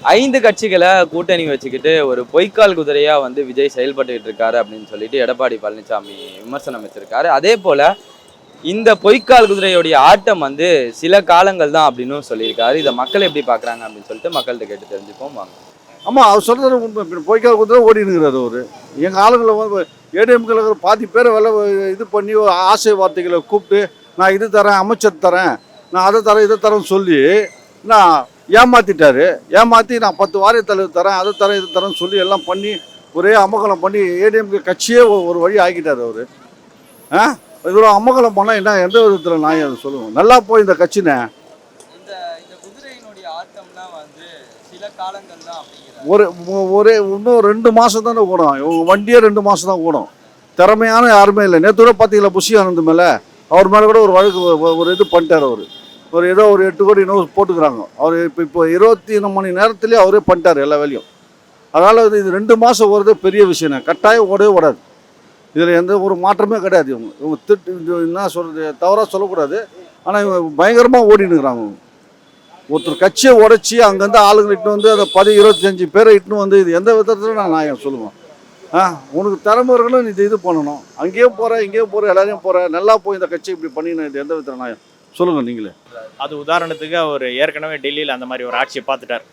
5 கட்சிகளை கூட்டணி வச்சுக்கிட்டு ஒரு பொய்க்கால் குதிரையா வந்து விஜய் செயல்பட்டுக்கிட்டு இருக்காரு அப்படின்னு சொல்லிட்டு எடப்பாடி பழனிசாமி விமர்சனம் வச்சிருக்காரு. அதே போல இந்த பொய்க்கால் குதிரையுடைய ஆட்டம் வந்து சில காலங்கள் தான் அப்படின்னு சொல்லியிருக்காரு. இதை மக்கள் எப்படி பார்க்குறாங்க அப்படின்னு சொல்லிட்டு மக்கள்கிட்ட கேட்டு தெரிஞ்சுப்போம் வாங்க. ஆமாம், அவர் சொல்கிறது உண்மை. பொய்க்கால் குதிரை ஓடினுங்கிறார் அவர். எங்கள் ஆளுங்களை ஏடிஎம்கில் பாதி பேரை இது பண்ணி ஆசை வார்த்தைகளை கூப்பிட்டு நான் இது தரேன், அமைச்சர் தரேன், நான் அதை தரேன், இதை தரேன்னு சொல்லி நான் ஏமாற்றிட்டாரு. ஏமாற்றி நான் 10 வாரிய தலைவர் தரேன், அதை தரேன், இதை தரேன்னு சொல்லி எல்லாம் பண்ணி ஒரே அமகலம் பண்ணி ஏடிஎம்கே கட்சியே ஒரு வழி ஆக்கிட்டார் அவர். இவ்வளோ அமகலம் பண்ணால் என்ன, எந்த விதத்தில் நான் அதை சொல்லுவேன்? நல்லா போய் இந்த கட்சினை இந்த குதிரையினுடைய ஆட்டம்னா வந்து சில காலங்கள் தான் இன்னும் 2 மாதம் தானே ஓடும். இவங்க வண்டியே 2 மாதம் தான் ஓடும். திறமையான யாருமே இல்லை. நேற்று கூட பார்த்தீங்களா புஷி ஆனந்த் மேலே, அவர் மேலே கூட ஒரு வழக்கு ஒரு இது பண்ணிட்டார் அவர். ஏதோ ஒரு 8 கோடி இன்னும் போட்டுக்கிறாங்க. அவர் இப்போ 24 மணி நேரத்துலேயே அவரே பண்ணிட்டார் எல்லா வேலையும். அதனால் இது 2 மாதம் ஓடுறதே பெரிய விஷயம். கட்டாயம் ஓடவே ஓடாது. இதில் எந்த ஒரு மாற்றமே கிடையாது. இவங்க என்ன சொல்கிறது, தவறாக சொல்லக்கூடாது. ஆனால் இவங்க பயங்கரமாக ஓடினுக்கிறாங்க. ஒருத்தர் கட்சியை உடச்சி அங்கேருந்து ஆளுங்களை இட்டுன்னு வந்து அதை 25 பேரை இட்டுன்னு வந்து இது எந்த விதத்தில் நான் சொல்லுவேன்? உனக்கு திறமை இருக்கணும், நீ இது பண்ணணும். அங்கேயும் போகிறேன், இங்கேயும் போகிறேன், எல்லாரையும் போகிறேன், நல்லா போய் இந்த கட்சி இப்படி பண்ணிடணும். இது எந்த விதத்தில் நான் சொல்லுங்கள் நீங்களே. அது உதாரணத்துக்கு அவர் ஏற்கனவே டெல்லியில் அந்த மாதிரி ஒரு ஆட்சியை பார்த்துட்டார்.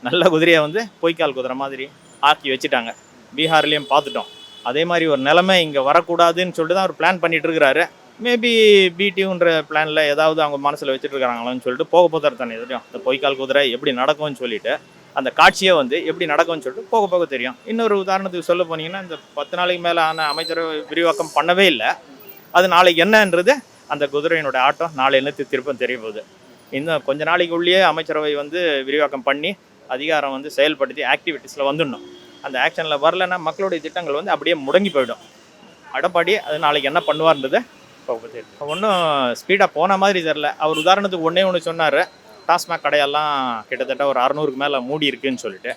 நல்ல குதிரையை வந்து பொய்க்கால் குதிரை மாதிரி ஆக்கி வச்சுட்டாங்க. பீகார்லேயும் பார்த்துட்டோம். அதே மாதிரி ஒரு நிலைமை இங்கே வரக்கூடாதுன்னு சொல்லிட்டு தான் அவர் பிளான் பண்ணிகிட்டு இருக்கிறாரு. மேபி பிடியூன்ற பிளானில் ஏதாவது அவங்க மனசில் வச்சுட்டு இருக்கிறாங்களான்னு சொல்லிட்டு போக போகிற தானே தெரியும். இந்த பொய்க்கால் குதிரை எப்படி நடக்கும்னு சொல்லிட்டு அந்த காட்சியை வந்து எப்படி நடக்கும்னு சொல்லிட்டு போக போக தெரியும். இன்னொரு உதாரணத்துக்கு சொல்ல போனீங்கன்னா, இந்த 10 நாளைக்கு மேலே ஆன அமைச்சரவை விரிவாக்கம் பண்ணவே இல்லை. அது நாளைக்கு என்னன்றது அந்த குதிரையினோட ஆட்டம் நாளையிலேருந்து திருப்பம் தெரிய போகுது. இன்னும் கொஞ்ச நாளைக்கு உள்ளே அமைச்சரவை வந்து விரிவாக்கம் பண்ணி அதிகாரம் வந்து செயல்படுத்தி ஆக்டிவிட்டீஸில் வந்துடணும். அந்த ஆக்ஷனில் வரலைன்னா மக்களுடைய திட்டங்கள் வந்து அப்படியே முடங்கி போயிடும். எடப்பாடி அது நாளைக்கு என்ன பண்ணுவார்ன்றது ஒன்றும் ஸ்பீடாக போன மாதிரி தெரில. அவர் உதாரணத்துக்கு ஒன்று சொன்னார், டாஸ்மாக் கடையெல்லாம் கிட்டத்தட்ட ஒரு 600க்கு மேலே மூடி இருக்குன்னு சொல்லிட்டு.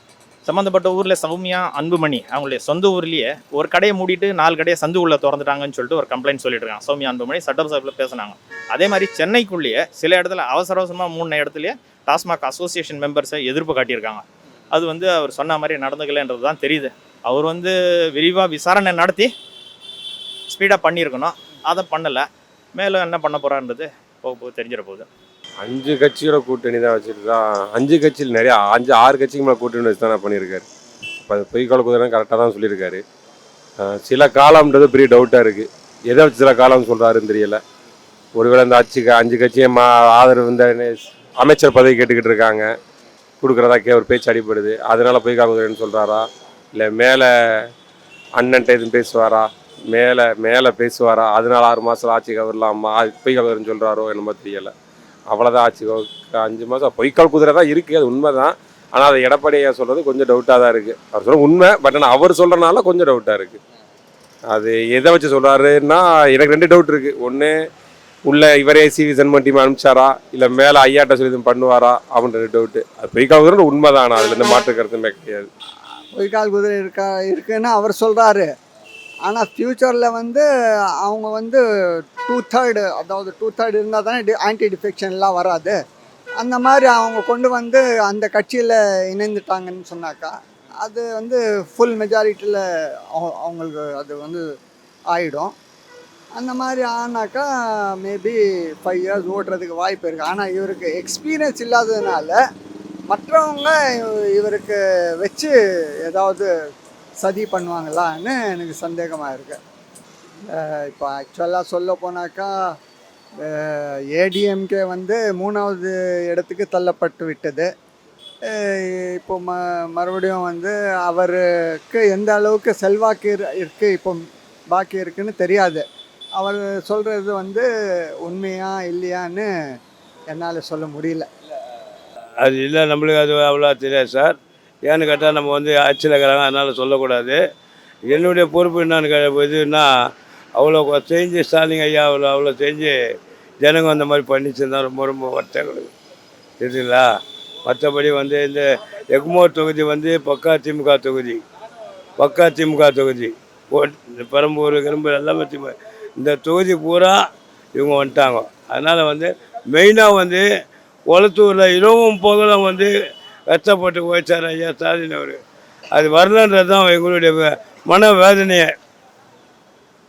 சம்மந்தப்பட்ட ஊரில் சௌமியா, அன்புமணி அவங்களுடைய சொந்த ஊர்லேயே ஒரு கடையை மூடிட்டு 4 கடையை சந்து உள்ள திறந்துட்டாங்கன்னு சொல்லிட்டு ஒரு கம்ப்ளைண்ட் சொல்லிட்டு இருக்காங்க. சௌமியா, அன்புமணி சட்டசபையில் பேசினாங்க. அதே மாதிரி சென்னைக்குள்ளேயே சில இடத்துல அவசரமாக 3 இடத்துலையே டாஸ்மாக் அசோசியேஷன் மெம்பர்ஸை எதிர்ப்பு காட்டியிருக்காங்க. அது வந்து அவர் சொன்ன மாதிரி நடந்துக்கலைன்றது தான் தெரியுது. அவர் வந்து விரிவாக விசாரணை நடத்தி ஸ்பீடாக பண்ணியிருக்கணும். அதை பண்ணலை. மேலும் என்ன பண்ண போகிறான்றது போக தெரிஞ்சிட போகுது. 5 கட்சியோட கூட்டணி தான் வச்சுட்டு தான் 5 கட்சியில் நிறையா 6 கட்சிக்கு மேலே கூட்டணி வச்சு தான் பண்ணியிருக்காரு. இப்போ அது பொய்க்கால் குதிரை கரெக்டாக தான் சொல்லியிருக்காரு. சில காலம்ன்றது பெரிய டவுட்டாக இருக்குது. எதை வச்சு சில காலம்னு சொல்கிறாருன்னு தெரியலை. ஒருவேளை இந்த 5 கட்சியை ஆதரவு இந்த அமைச்சர் பதவி கேட்டுக்கிட்டு இருக்காங்க, கொடுக்குறதா ஒரு பேச்சு அடிப்படுது. அதனால் பொய்க்கால் குதிரைன்னு சொல்கிறாரா, இல்லை மேலே அண்ணன்ட்ட எதுவும் பேசுவாரா, மேலே பேசுவாரா, அதனால 6 மாதம் ஆட்சிக்கு வரலாமா, பொய்க்கால் குதிரைன்னு சொல்கிறாரோ என்னமோ தெரியலை. அவ்வளோதான். ஆச்சு 5 மாதம் பொய்க்கால் குதிரை தான் இருக்குது, அது உண்மை தான். ஆனால் அதை எடப்பாடியை சொல்கிறது கொஞ்சம் டவுட்டாக தான் இருக்குது. அவர் சொல்ல உண்மை, பட் ஆனால் அவர் சொல்கிறனால கொஞ்சம் டவுட்டாக இருக்குது. அது எதை வச்சு சொல்கிறாருன்னா எனக்கு 2 டவுட் இருக்குது. ஒன்று, உள்ள இவரே சிவி சென்மன் டீம் அனுப்பிச்சாரா, இல்லை மேலே ஐயாட்ட சொல்லி பண்ணுவாரா அப்படின்ற 2 டவுட்டு. அது பொய்க்கால் குதிரை உண்மை தான். ஆனால் அதில் இருந்து மாற்று கருத்துமே கிடையாது. பொய்க்கால் குதிரை இருக்குன்னு அவர் சொல்கிறாரு. ஆனால் ஃப்யூச்சரில் வந்து அவங்க வந்து 2/3 அதாவது 2/3 இருந்தால் தானே ஆன்டி டிஃபெக்ஷன்லாம் வராது. அந்த மாதிரி அவங்க கொண்டு வந்து அந்த கட்சியில் இணைந்துட்டாங்கன்னு சொன்னாக்கா அது வந்து ஃபுல் மெஜாரிட்டியில் அவங்களுக்கு அது வந்து ஆகிடும். அந்த மாதிரி ஆனாக்கா மேபி 5 இயர்ஸ் ஓட்டுறதுக்கு வாய்ப்பு இருக்குது. ஆனால் இவருக்கு எக்ஸ்பீரியன்ஸ் இல்லாததுனால மற்றவங்க இவருக்கு வச்சு ஏதாவது சதி பண்ணுவாங்களான்னு எனக்கு சந்தேகமாக இருக்குது. இப்போ ஆக்சுவலாக சொல்ல போனாக்கா ஏடிஎம்கே வந்து 3வது இடத்துக்கு தள்ளப்பட்டு விட்டது. இப்போ மறுபடியும் வந்து அவருக்கு எந்த அளவுக்கு செல்வாக்கு இருக்குது இப்போ பாக்கி இருக்குன்னு தெரியாது. அவர் சொல்கிறது வந்து உண்மையா இல்லையான்னு என்னால் சொல்ல முடியல. அது இல்லை, நம்மளுக்கு அது அவ்வளோ தெரியாது சார். ஏன்னு கேட்டால் நம்ம வந்து ஆட்சியில் இருக்கிறாங்க, அதனால் சொல்லக்கூடாது. என்னுடைய பொறுப்பு என்னன்னு இதுன்னா, அவ்வளோ செஞ்சு ஸ்டாலின் ஐயா அவ்வளோ செஞ்சு ஜனங்க அந்த மாதிரி பண்ணிச்சுருந்தா ரொம்ப ரொம்ப வருத்தங்கள் தெரியுங்களா. மற்றபடி வந்து இந்த எக்மோர் தொகுதி வந்து பக்கா திமுக தொகுதி, இந்த பெரம்பூர் கிரும்பு எல்லாமே இந்த தொகுதி பூரா இவங்க வந்துட்டாங்க. அதனால் வந்து மெயினாக வந்து குளத்தூரில் இரவும் பகலும் வந்து கஷ்டப்பட்டு போயிச்சார் ஐயா ஸ்டாலின் அவர். அது வரலன்றது தான் எங்களுடைய மனவேதனையை.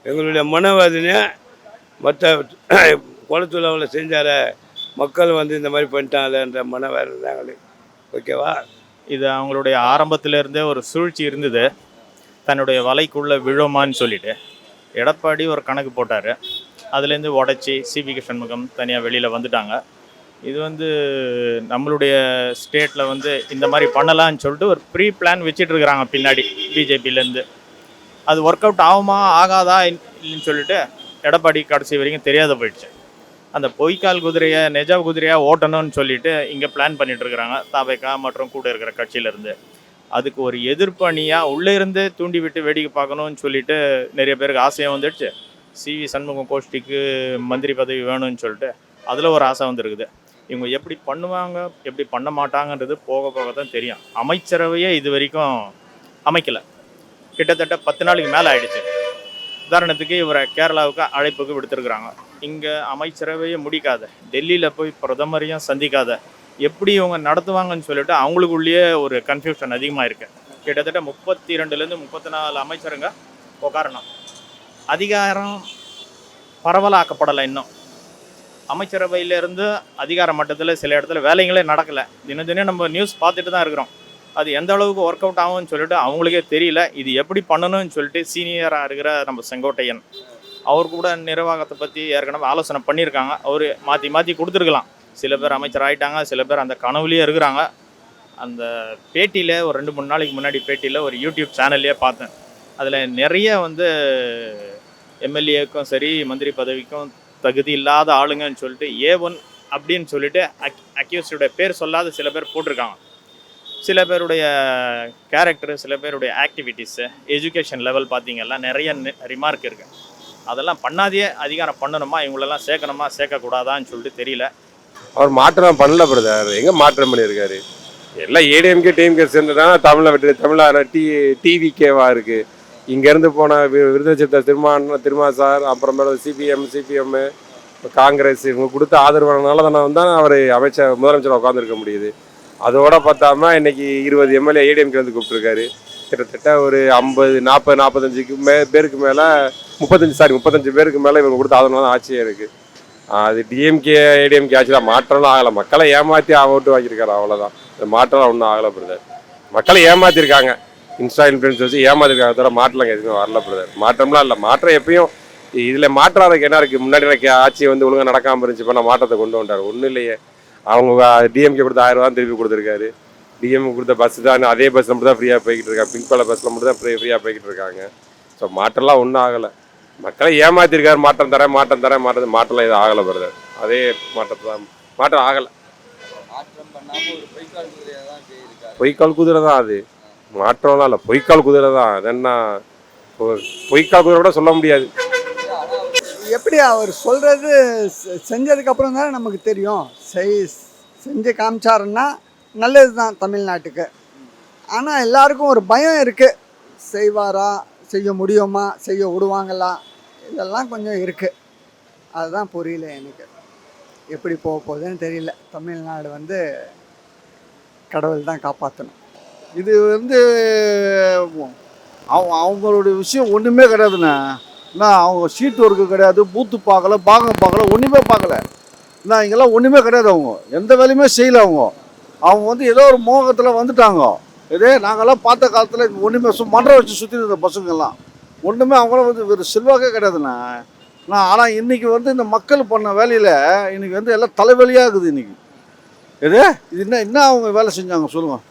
எங்களுடைய மனவேதனையை மற்ற குளத்தூரில் செஞ்சார மக்கள் வந்து இந்த மாதிரி பண்ணிட்டாங்கன்ற மனவேதனை தான் எங்களுக்கு. ஓகேவா? இது அவங்களுடைய ஆரம்பத்திலேருந்தே ஒரு சூழ்ச்சி இருந்தது, தன்னுடைய வலைக்குள்ளே விழுமான்னு சொல்லிட்டு. எடப்பாடி ஒரு கணக்கு போட்டார், அதுலேருந்து உடச்சி சிவி சண்முகம் தனியாக வெளியில் வந்துட்டாங்க. இது வந்து நம்மளுடைய ஸ்டேட்டில் வந்து இந்த மாதிரி பண்ணலான்னு சொல்லிட்டு ஒரு ப்ரீ பிளான் வச்சிட்ருக்குறாங்க பின்னாடி பிஜேபியிலேருந்து. அது ஒர்க் அவுட் ஆகுமா ஆகாதா இல்லைன்னு சொல்லிட்டு எடப்பாடி கடைசி வரைக்கும் தெரியாத போயிடுச்சு. அந்த பொய்க்கால் குதிரையை நெஜ குதிரையாக ஓட்டணும்னு சொல்லிட்டு இங்கே பிளான் பண்ணிகிட்ருக்குறாங்க தாவேகா மற்றும் கூட இருக்கிற கட்சியிலேருந்து. அதுக்கு ஒரு எதிர்ப்பணியாக உள்ளே இருந்து தூண்டி விட்டு வேடிக்கை பார்க்கணும்னு சொல்லிட்டு நிறைய பேருக்கு ஆசையாக வந்துடுச்சு. சிவி சண்முகம் கோஷ்டிக்கு மந்திரி பதவி வேணும்னு சொல்லிட்டு அதில் ஒரு ஆசை வந்துருக்குது. இவங்க எப்படி பண்ணுவாங்க எப்படி பண்ண மாட்டாங்கன்றது போக போக தான் தெரியும். அமைச்சரவையே இது வரைக்கும் அமைக்கலை, கிட்டத்தட்ட 10 நாளைக்கு மேலே ஆயிடுச்சு. உதாரணத்துக்கு இவரை கேரளாவுக்கு அழைப்புக்கு விடுத்திருக்கிறாங்க. இங்கே அமைச்சரவையே முடிக்காத, டெல்லியில் போய் பிரதமரையும் சந்திக்காத, எப்படி இவங்க நடத்துவாங்கன்னு சொல்லிட்டு அவங்களுக்குள்ளேயே ஒரு கன்ஃபியூஷன் அதிகமாக இருக்குது. கிட்டத்தட்ட 32லேருந்து 34 அமைச்சருங்க உட்காரணும். அதிகாரம் பரவலாக்கப்படலை இன்னும். அமைச்சரவையிலேருந்து அதிகார மட்டத்தில் சில இடத்துல வேலைங்களே நடக்கலை. தினம் தினம் நம்ம நியூஸ் பார்த்துட்டு தான் இருக்கிறோம். அது எந்த அளவுக்கு ஒர்க் அவுட் ஆகும்னு சொல்லிட்டு அவங்களுக்கே தெரியல. இது எப்படி பண்ணணும்னு சொல்லிட்டு சீனியராக இருக்கிற நம்ம செங்கோட்டையன் அவர் கூட நிர்வாகத்தை பற்றி ஏற்கனவே ஆலோசனை பண்ணியிருக்காங்க. அவர் மாற்றி மாற்றி கொடுத்துருக்கலாம். சில பேர் அமைச்சர் ஆகிட்டாங்க, சில பேர் அந்த கனவுலேயே இருக்கிறாங்க. அந்த பேட்டியில் ஒரு 2-3 நாளைக்கு முன்னாடி பேட்டியில் ஒரு யூடியூப் சேனல்லையே பார்த்தேன். அதில் நிறைய வந்து எம்எல்ஏக்கும் சரி மந்திரி பதவிக்கும் தகுதி இல்லாத ஆளுங்கன்னு சொல்லிட்டு A1 அப்படின்னு சொல்லிட்டு அக்யூஸ்டுடைய பேர் சொல்லாத சில பேர் போட்டிருக்காங்க. சில பேருடைய கேரக்டரு, சில பேருடைய ஆக்டிவிட்டீஸு, எஜுகேஷன் லெவல் பார்த்திங்கன்னா நிறைய ரிமார்க் இருக்குது. அதெல்லாம் பண்ணாதே அதிகாரம் பண்ணணுமா, இவங்களெல்லாம் சேர்க்கணுமா சேர்க்கக்கூடாதான்னு சொல்லிட்டு தெரியல. அவர் மாற்றம் பண்ணல பிரதர். எங்கே மாற்றம் பண்ணியிருக்காரு? எல்லாம் ஏடிஎம்கே டிஎம்கே சேர்ந்துதான் தமிழில் விட்டு தமிழ் டிவிகேவாக இருக்குது. இங்கேருந்து போன விருதுநகர் திருமா சார், அப்புறமேல சிபிஎம் காங்கிரஸ் இவங்க கொடுத்த ஆதரவானால தானே வந்து அவர் முதலமைச்சர் உட்காந்துருக்க முடியுது. அதோட பார்த்தாம இன்னைக்கு 20 எம்எல்ஏ ஏடிஎம்கே வந்து கூப்பிட்டுருக்காரு. கிட்டத்தட்ட ஒரு 50-45 பேருக்கு மேலே 35 பேருக்கு மேலே இவங்க கொடுத்த ஆதரவான ஆட்சியாக இருக்குது. அது டிஎம்கே ஏடிஎம்கே ஆட்சியில் மாற்றம்லாம் ஆகலை. மக்களை ஏமாற்றி ஓட்டு வாங்கியிருக்காரு, அவ்வளோதான். இந்த மாற்றம் ஒன்றும் ஆகலை பிரதர். மக்களை ஏமாற்றிருக்காங்க, இன்ஸ்டா இன்ஃப்ளூயன்ஸ் வச்சு ஏமாற்றிருக்காங்க, தவிர மாற்றம் எதுவுமே வரல பிரதர். மாற்றம்லாம் இல்லை. மாற்றம் எப்பயும் இதில் மாற்றாததுக்கு என்ன இருக்குது? முன்னாடி எனக்கு ஆட்சி வந்து ஒழுங்காக நடக்காமல் இருந்துச்சு, இப்போ நான் மாற்றத்தை கொண்டு வந்தார். ஒன்றும் இல்லையே. அவங்க டிஎம்கே கொடுத்த 1000 ரூபா திருப்பி கொடுத்துருக்காரு. டிஎம்கே கொடுத்த பஸ் தான் அதே பஸ்ஸில் மட்டும் தான் ஃப்ரீயாக போய்கிட்டு இருக்காங்க. பிங்க் கலர் பஸ்ஸில் மட்டும் தான் ஃப்ரீயாக போய்கிட்டு இருக்காங்க. ஸோ மாற்றம்லாம் ஒன்றும் ஆகலை. மக்களை ஏமாற்றிருக்காரு. மாற்றம் தரேன் மாற்றம்லாம் எதுவும் ஆகலை பிரதர். அதே மாற்றத்தை தான், மாற்றம் ஆகலை. பொய்க்கால் குதிரை தான் அது, மாற்றம்லாம் இல்லை. பொய்க்கால் குதிரை தான். அது என்ன பொய்க்கால் குதிரை கூட சொல்ல முடியாது. எப்படி அவர் சொல்கிறது செஞ்சதுக்கப்புறம் தானே நமக்கு தெரியும். செஞ்சு காமிச்சாருன்னா நல்லது தான் தமிழ்நாட்டுக்கு. ஆனால் எல்லாருக்கும் ஒரு பயம் இருக்குது. செய்வாரா, செய்ய முடியுமா, செய்ய விடுவாங்களா, இதெல்லாம் கொஞ்சம் இருக்குது. அதுதான் புரியல எனக்கு. எப்படி போக போகுதுன்னு தெரியல. தமிழ்நாடு வந்து கடவுள் தான் காப்பாற்றணும். இது வந்து அவங்களுடைய விஷயம் ஒன்றுமே கிடையாதுண்ணே. அவங்க சீட் ஒர்க்கு கிடையாது, பூத்து பார்க்கல, பாகம் பார்க்கல, ஒன்றுமே பார்க்கல. இங்கெல்லாம் ஒன்றுமே கிடையாது. அவங்க எந்த வேலையுமே செய்யலை. அவங்க வந்து ஏதோ ஒரு மோகத்தில் வந்துட்டாங்க. நாங்கள்லாம் பார்த்த காலத்தில் இங்கே ஒன்றுமே மன்றம் வச்சு சுற்றி இருந்த பசங்கள்லாம் ஒன்றுமே அவங்களாம் வந்து ஒரு செல்வாக்கே கிடையாதுண்ணா. ஆனால் இன்றைக்கி வந்து இந்த மக்கள் பண்ண வேலையில் இன்றைக்கி வந்து எல்லாம் தலைவலியாக இருக்குது. இன்றைக்கி இது என்ன அவங்க வேலை செஞ்சாங்க சொல்லுங்கள்?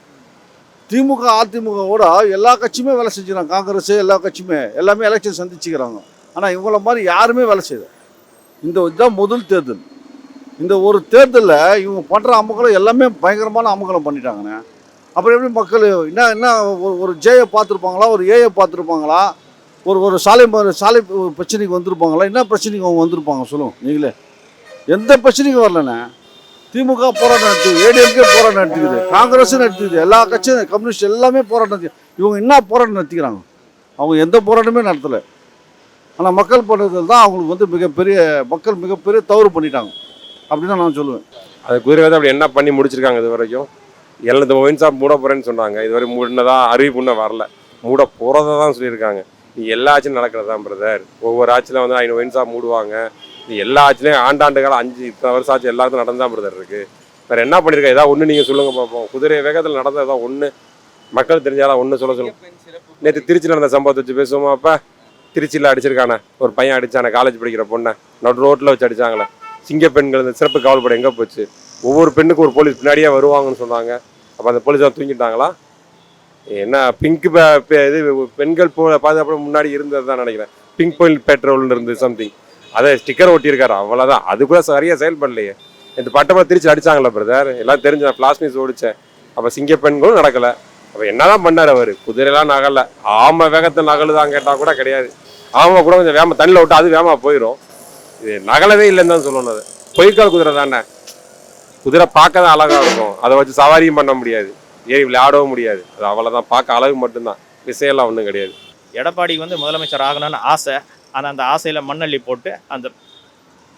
திமுக அதிமுகவோட எல்லா கட்சியுமே வேலை செஞ்சுக்கிறாங்க. காங்கிரஸ் எல்லா கட்சியுமே எல்லாமே எலெக்ஷன் சந்திச்சுக்கிறாங்க. ஆனால் இவங்கள மாதிரி யாருமே வேலை செய்யல. இதுதான் முதல் தேர்தல். இந்த ஒரு தேர்தலில் இவங்க பண்ணுற அமங்கலம் எல்லாமே பயங்கரமான அமங்கலம் பண்ணிட்டாங்கண்ணே. அப்புறம் எப்படி மக்கள் என்ன ஒரு ஜேயை பார்த்துருப்பாங்களா, ஒரு ஏயை பார்த்துருப்பாங்களா, ஒரு சாலை பிரச்சனைக்கு வந்திருப்பாங்களா? என்ன பிரச்சனைக்கு அவங்க வந்திருப்பாங்க சொல்லுவோம் நீங்களே? எந்த பிரச்சனைக்கும் வரலண்ணே. திமுக போராட்டம் நடத்துது, ஏடிஎம்கே போராட்டம் நடத்திக்குது, காங்கிரஸும் நடத்துக்குது, எல்லா கட்சியும் கம்யூனிஸ்ட் எல்லாமே போராட்டம் நடத்தி. இவங்க என்ன போராட்டம் நடத்திக்கிறாங்க? அவங்க எந்த போராட்டமே நடத்தலை. ஆனால் மக்கள் போராட்டத்தில் தான் அவங்களுக்கு வந்து மிகப்பெரிய தவறு பண்ணிட்டாங்க அப்படின்னு தான் நான் சொல்லுவேன். அது குதிரை வந்து அப்படி என்ன பண்ணி முடிச்சிருக்காங்க இது வரைக்கும்? இந்த ஒயின் ஷாப் மூட போகிறேன்னு சொன்னாங்க. இதுவரை மூடினதான் அறிவிப்பு இன்னும் வரல. மூட போகிறதா தான் சொல்லியிருக்காங்க. எல்லா ஆட்சியும் நடக்கிறது தான் பிரதர். ஒவ்வொரு ஆட்சியில் வந்து 5 ஒயின் ஷாப் மூடுவாங்க. எல்லா ஆட்சிலையும் ஆண்டாண்டு காலம் 5 இத்தனை வருஷம் ஆச்சு எல்லாருக்கும் நடந்தான் பிரதர் இருக்குது. வேறு என்ன பண்ணியிருக்கா? ஏதாவது ஒன்று நீங்கள் சொல்லுங்கள் பார்ப்போம். குதிரை வேகத்தில் நடந்ததான் ஒன்று மக்கள் தெரிஞ்சாலும் ஒன்று சொல்லுங்கள். நேற்று திருச்சியில் நடந்த சம்பவத்தை வச்சு பேசுவோமா? அப்போ திருச்சியில் அடிச்சிருக்கானே ஒரு பையன் அடித்தானே, காலேஜ் படிக்கிற பொண்ணை நடு ரோட்டில் வச்சு அடித்தாங்களே. சிங்க பெண்கள் இந்த சிறப்பு காவல்படை எங்கே போச்சு? ஒவ்வொரு பெண்ணுக்கும் ஒரு போலீஸ் பின்னாடியே வருவாங்கன்னு சொன்னாங்க. அப்போ அந்த போலீஸாக தூங்கிட்டாங்களா? என்ன பிங்க் இது பெண்கள் பாதுகாப்பு முன்னாடி இருந்தது தான் நினைக்கிறேன். பிங்க் பாயிண்ட் பெட்ரோல்னு இருந்து சம்திங் அதை ஸ்டிக்கர் ஒட்டியிருக்காரு, அவ்வளோதான். அது கூட சரியாக செயல்படலையே. இந்த பட்டமாக திருச்சி அடித்தாங்களே பிரதர், எல்லாம் தெரிஞ்சு நான் ஃப்ளாஷ் நியூஸ் ஓடிச்சேன். அப்போ சிங்க பெண்களும் நடக்கலை. அப்போ என்னதான் பண்ணார் அவர்? குதிரையெல்லாம் நகலை, ஆமை வேகத்தை நகலுதான் கேட்டால் கூட கிடையாது. ஆமை கூட கொஞ்சம் வேமா தண்ணியில் விட்டு அது வேமா போயிடும். இது நகலவே இல்லைன்னு தான் சொல்லணும். அது பொய்க்கால் குதிரை தானே. குதிரை பார்க்க தான் அழகாக இருக்கும், அதை வச்சு சவாரியும் பண்ண முடியாது, ஏறி விளையாடவும் முடியாது. அது அவ்வளோதான், பார்க்க அழகு மட்டும்தான், விஷயம்லாம் ஒன்றும் கிடையாது. எடப்பாடிக்கு வந்து முதலமைச்சர் ஆகணும்னு ஆசை. ஆனால் அந்த ஆசையில் மண்ணள்ளி போட்டு அந்த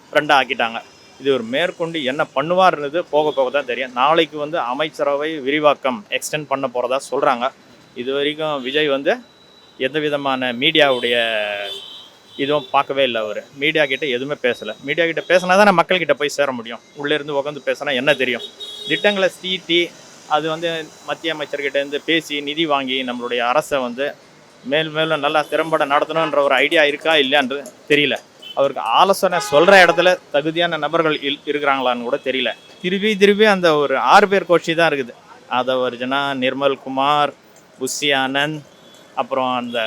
ஃப்ரெண்டாக ஆக்கிட்டாங்க. இது ஒரு மேற்கொண்டு என்ன பண்ணுவார்ன்றது போக போக தான் தெரியும். நாளைக்கு வந்து அமைச்சரவை விரிவாக்கம் எக்ஸ்டெண்ட் பண்ண போகிறதா சொல்கிறாங்க. இது வரைக்கும் விஜய் வந்து எந்த விதமான மீடியாவுடைய இதுவும் பார்க்கவே இல்லை. அவர் மீடியா கிட்ட எதுவுமே பேசலை. மீடியா கிட்ட பேசினா தான் மக்கள்கிட்ட போய் சேர முடியும். உள்ளேருந்து உட்காந்து பேசினா என்ன தெரியும்? திட்டங்களை தீட்டி அது வந்து மத்திய அமைச்சர்கிட்டேருந்து பேசி நிதி வாங்கி நம்மளுடைய அரசை வந்து மேலும் நல்லா திறம்பட நடத்தணுன்ற ஒரு ஐடியா இருக்கா இல்லையான்றது தெரியல. அவருக்கு ஆலோசனை சொல்கிற இடத்துல தகுதியான நபர்கள் இருக்கிறாங்களான்னு கூட தெரியல. திருப்பி அந்த ஒரு 6 பேர் கோஷ்டி தான் இருக்குது. ஆதவர்ஜனா, நிர்மல்குமார், புஷி ஆனந்த், அப்புறம் அந்த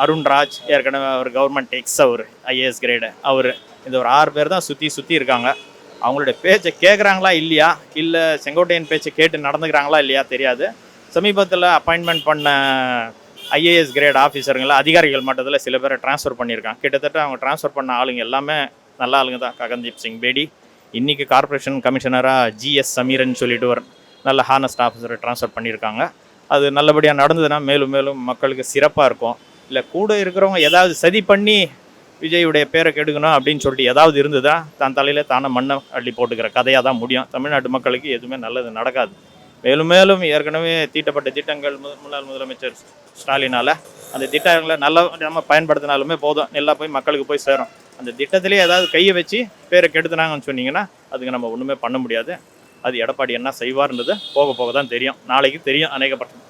அருண்ராஜ், ஏற்கனவே அவர் கவர்மெண்ட் அவர் ஐஏஎஸ் கிரேடு அவர், இந்த ஒரு 6 பேர் தான் சுற்றி இருக்காங்க. அவங்களுடைய பேச்சை கேட்குறாங்களா இல்லையா, இல்லை செங்கோட்டையன் பேச்சை கேட்டு நடந்துக்கிறாங்களா இல்லையா தெரியாது. சமீபத்தில் அப்பாயின்மெண்ட் பண்ண ஐஏஎஸ் கிரேட் ஆஃபீஸருங்கள அதிகாரிகள் மட்டத்தில் சில பேரை ட்ரான்ஸ்ஃபர் பண்ணியிருக்காங்க. கிட்டத்தட்ட அவங்க ட்ரான்ஸ்ஃபர் பண்ண ஆளுங்க எல்லாமே நல்ல ஆளுங்க தான். ககன்தீப் சிங் பேடி இன்றைக்கி கார்ப்பரேஷன் கமிஷனராக ஜிஎஸ் சமீரன் சொல்லிட்டு ஒரு நல்ல ஹானஸ்ட் ஆஃபீஸரை ட்ரான்ஸ்ஃபர் பண்ணியிருக்காங்க. அது நல்லபடியாக நடந்ததுன்னா மேலும் மக்களுக்கு சிறப்பாக இருக்கும். இல்லை கூட இருக்கிறவங்க ஏதாவது சதி பண்ணி விஜயுடைய பேரை கெடுக்கணும் அப்படின்னு சொல்லிட்டு ஏதாவது இருந்ததா தான் தலையில் தானே மண்ணை அள்ளி போட்டுக்கிற கதையாக தான் முடியும். தமிழ்நாட்டு மக்களுக்கு எதுவுமே நல்லது நடக்காது. மேலும் ஏற்கனவே தீட்டப்பட்ட திட்டங்கள் முன்னாள் முதலமைச்சர் ஸ்டாலினால் அந்த திட்டங்களை நல்லா நம்ம பயன்படுத்தினாலுமே போதும், நல்லா போய் மக்களுக்கு போய் சேரும். அந்த திட்டத்திலே ஏதாவது கையை வச்சு பேரை கெடுத்துனாங்கன்னு சொன்னீங்கன்னா அதுக்கு நம்ம ஒன்றுமே பண்ண முடியாது. அது எடப்பாடி என்ன செய்வார்ன்றது போக தான் தெரியும். நாளைக்கு தெரியும் அநேகப்பட்ட